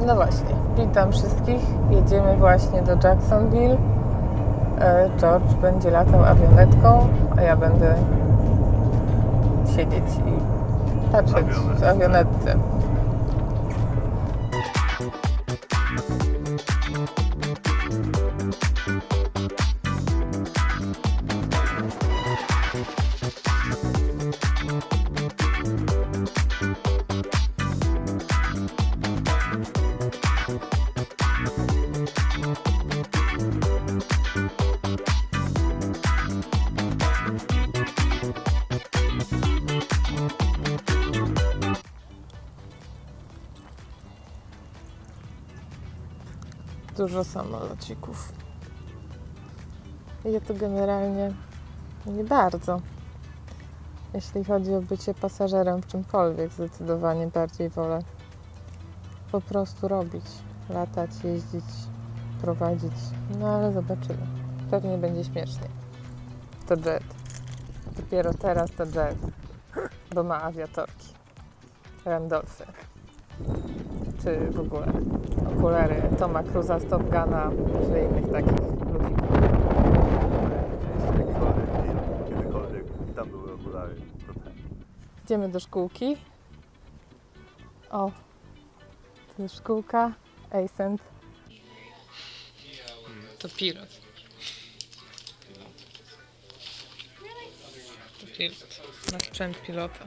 No właśnie, witam wszystkich. Jedziemy właśnie do Jacksonville. George będzie latał awionetką, a ja będę siedzieć i patrzeć w awionetce. Dużo samolocików. Ja to generalnie nie bardzo. Jeśli chodzi o bycie pasażerem w czymkolwiek, zdecydowanie bardziej wolę po prostu robić, latać, jeździć, prowadzić. No ale zobaczymy. Pewnie będzie śmiesznie. To Jed. Dopiero teraz to Jed, bo ma awiatorki. Randolphy. Czy w ogóle okulary Toma Cruza, Top Guna, czy innych takich ludzików. Kiedykolwiek tam były okulary, to tak. Idziemy do szkółki. O, to jest szkółka Ascent. To pilot. To pilot. Na sprzęt pilota.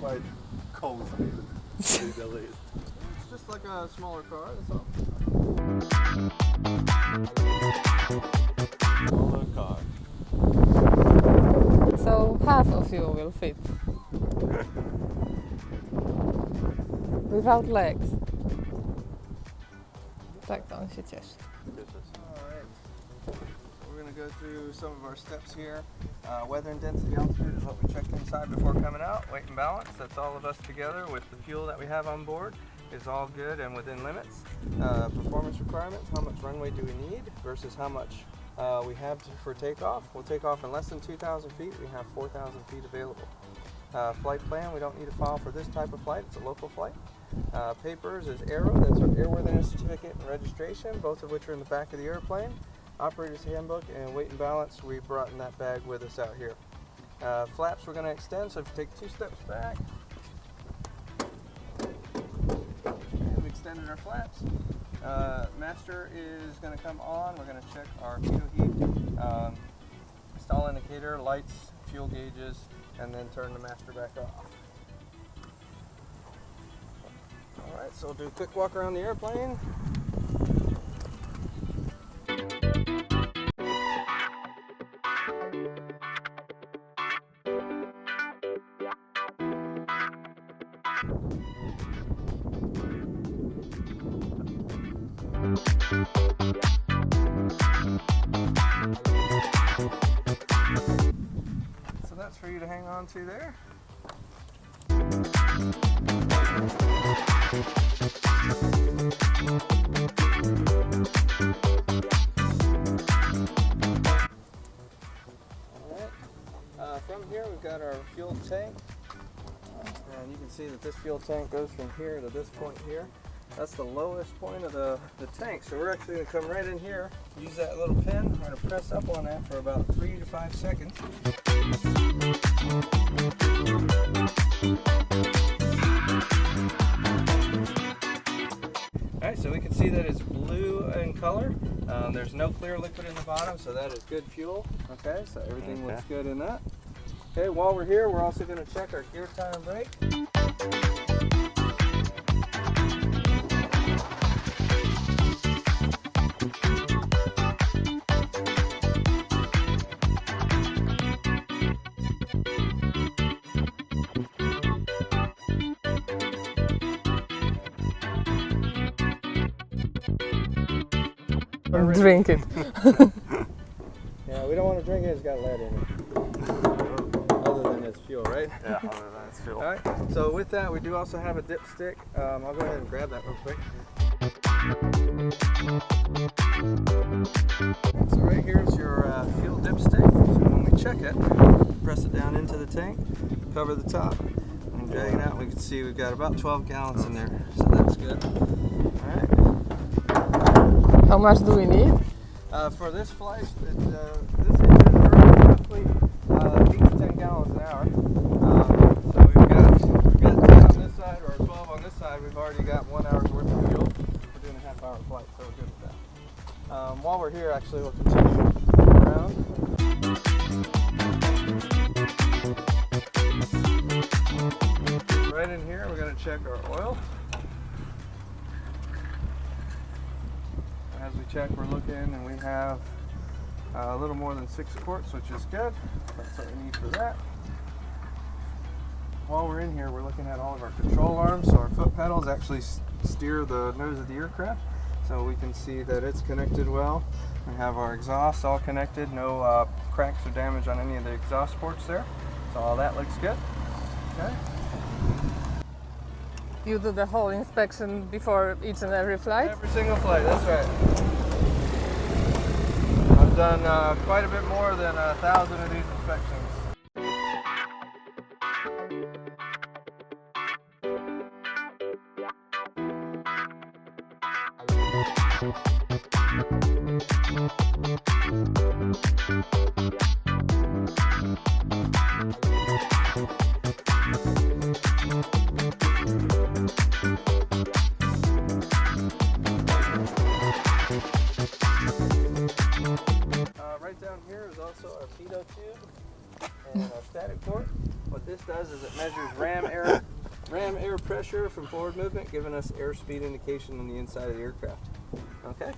Quite cozy. It's just like a smaller car, that's all. Smaller car. So half of you will fit. Without legs. Tak, on się cieszy. Alright. We're going to go through some of our steps here. Weather and density altitude is what we checked inside before coming out. Weight and balance, that's all of us together with the fuel that we have on board is all good and within limits. Performance requirements, how much runway do we need versus how much we have for takeoff. We'll take off in less than 2,000 feet. We have 4,000 feet available. Flight plan, we don't need to file for this type of flight. It's a local flight. Papers is Aero, that's our airworthiness certificate and registration, both of which are in the back of the airplane. Operator's handbook and weight and balance we brought in that bag with us out here. Flaps we're going to extend, so if you take 2 steps back, and we extended our flaps. Master is going to come on. We're going to check our fuel heat, stall indicator, lights, fuel gauges, and then turn the master back off. Alright, so we'll do a quick walk around the airplane. So that's for you to hang on to there. can see that this fuel tank goes from here to this point here. That's the lowest point of the tank. So we're actually going to come right in here, use that little pin. We're going to press up on that for about 3 to 5 seconds. Alright, so we can see that it's blue in color. There's no clear liquid in the bottom, so that is good fuel. Okay, so everything looks good in that. Okay, while we're here, we're also going to check our gear, tire, and brake. Drink it. Yeah, we don't want to drink it, it's got lead in it. Other than its fuel, right? Yeah, other than its fuel. Alright, so with that, we do also have a dipstick. I'll go ahead and grab that real quick. So right here is your fuel dipstick. So when we check it, press it down into the tank, cover the top, and drag it out. We can see we've got about 12 gallons in there, so that's good. Alright. How much do we need? For this flight, this engine burns roughly 8 to 10 gallons an hour. So we've got 10 on this side or 12 on this side. We've already got 1 hour's worth of fuel. We're doing a half-hour flight, so we're good with that. While we're here, actually, we'll continue around. Right in here, we're going to check our oil. As we check, we're looking, and we have a little more than 6 quarts, which is good. That's what we need for that. While we're in here, we're looking at all of our control arms. So our foot pedals actually steer the nose of the aircraft, so we can see that it's connected well. We have our exhaust all connected, no cracks or damage on any of the exhaust ports there. So all that looks good. Okay. You do the whole inspection before each and every flight? Every single flight, that's right. I've done quite a bit more than 1,000 of these inspections. Right down here is also our pitot tube and our static port. What this does is it measures ram air pressure from forward movement, giving us airspeed indication on the inside of the aircraft. Okay?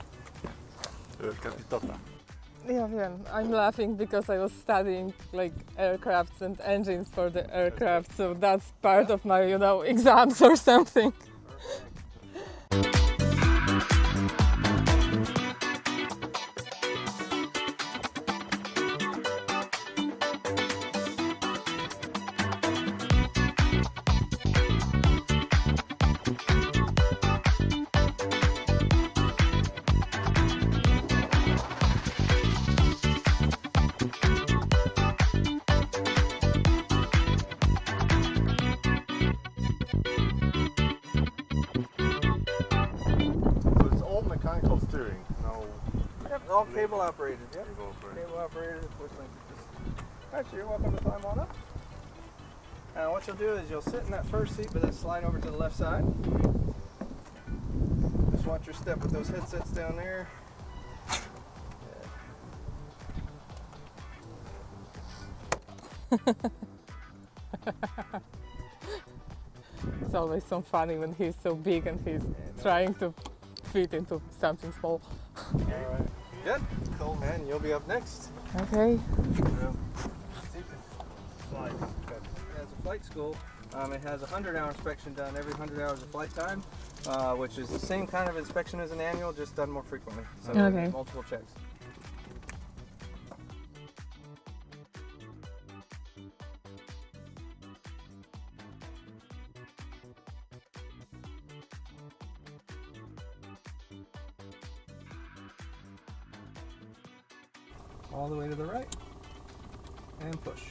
Kapitota. Yeah, I'm laughing because I was studying like aircrafts and engines for the aircraft, so that's part of my, exams or something. Mechanical steering, no. Yep, all cable operated. Yep. Cable operated. Actually, you're welcome to climb on up. Now, what you'll do is you'll sit in that first seat, but then slide over to the left side. Just watch your step with those headsets down there. It's always so funny when he's so big and he's trying to fit into something small. All right. Good. Cool, man. You'll be up next. Okay. As a flight school, it has a 100-hour inspection done every 100 hours of flight time, which is the same kind of inspection as an annual, just done more frequently. So Okay. multiple checks. All the way to the right, and push.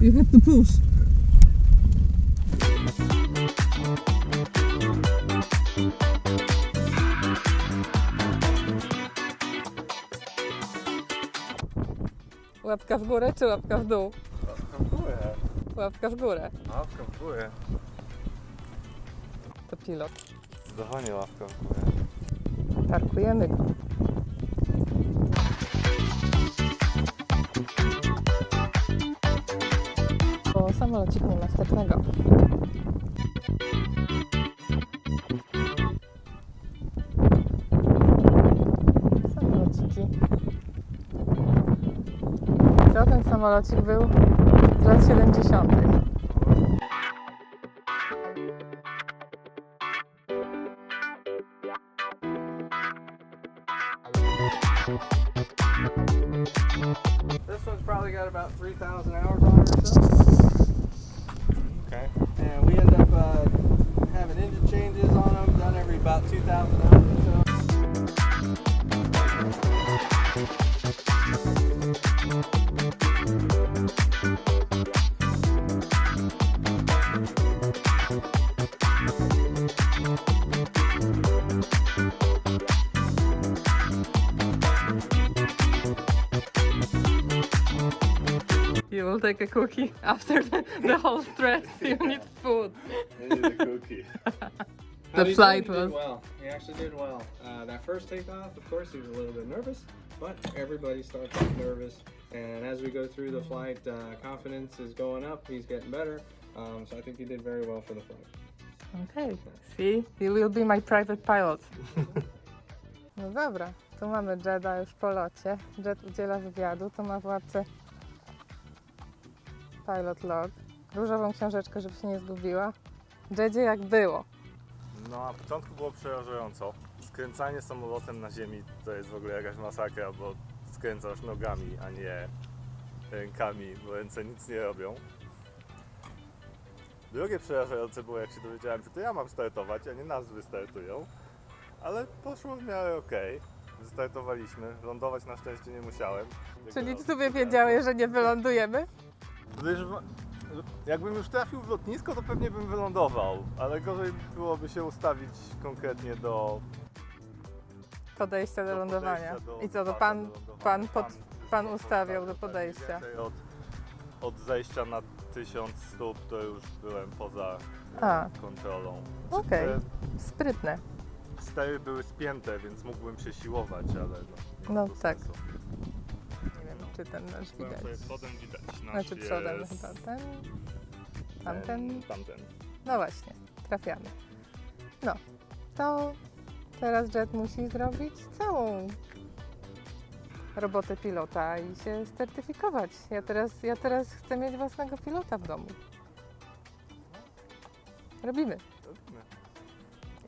You have to push. Łapka w górę czy łapka w dół? Łapka w górę. Łapka w górę. Łapka w górę. To pilot. Zdecydowanie łapka w górę. Parkujemy go. Bo samolocik nie ma wstecznego. Samolociki. Co ten samolocik był z lat 70. This one's probably got about 3,000 hours on it or so. Okay. And we end up having engine changes on them, done every about 2,000 hours or so. You will take a cookie after the whole stress. You need food. I need a cookie. The flight was. Well. He actually did well. That first takeoff, of course, he was a little bit nervous, but everybody starts off nervous. And as we go through the flight, confidence is going up. He's getting better. So I think he did very well for the flight. Okay. See, you will be my private pilot. No dobra, tu mamy Jeda już po locie. Jed udziela wywiadu, to ma władcę pilot log, różową książeczkę, żeby się nie zgubiła. Jedzie, jak było. No, na początku było przerażająco. Skręcanie samolotem na ziemi to jest w ogóle jakaś masakra, bo skręcasz nogami, a nie rękami, bo ręce nic nie robią. Drugie przerażające było, jak się dowiedziałem, że to ja mam startować, a nie nas wystartują. Ale poszło w miarę okej. Wystartowaliśmy, lądować na szczęście nie musiałem. Czyli w sumie wiedziałeś, że nie wylądujemy? Jakbym już trafił w lotnisko, to pewnie bym wylądował, ale gorzej byłoby się ustawić konkretnie do Podejścia do lądowania. I co, to pasa pan do pan wszystko ustawiał do postawił, podejścia. tak, mniej więcej od zejścia na 1000 stóp to już byłem poza kontrolą. Okej. Sprytne. Stery były spięte, więc mógłbym się siłować, ale No bez tak. sensu. Nie wiem, czy ten nasz Powiem widać. sobie, przodem widać. Nasz Znaczy przodem jest chyba ten, tamten. Tamten. No właśnie, trafiamy. No, to teraz Jed musi zrobić całą robotę pilota i się certyfikować. Ja teraz chcę mieć własnego pilota w domu. Robimy.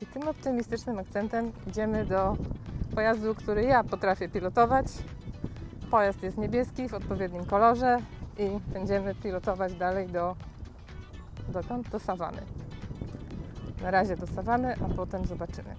I tym optymistycznym akcentem idziemy do pojazdu, który ja potrafię pilotować. Pojazd jest niebieski w odpowiednim kolorze i będziemy pilotować dalej dokąd? Do sawany. Na razie do sawany, a potem zobaczymy.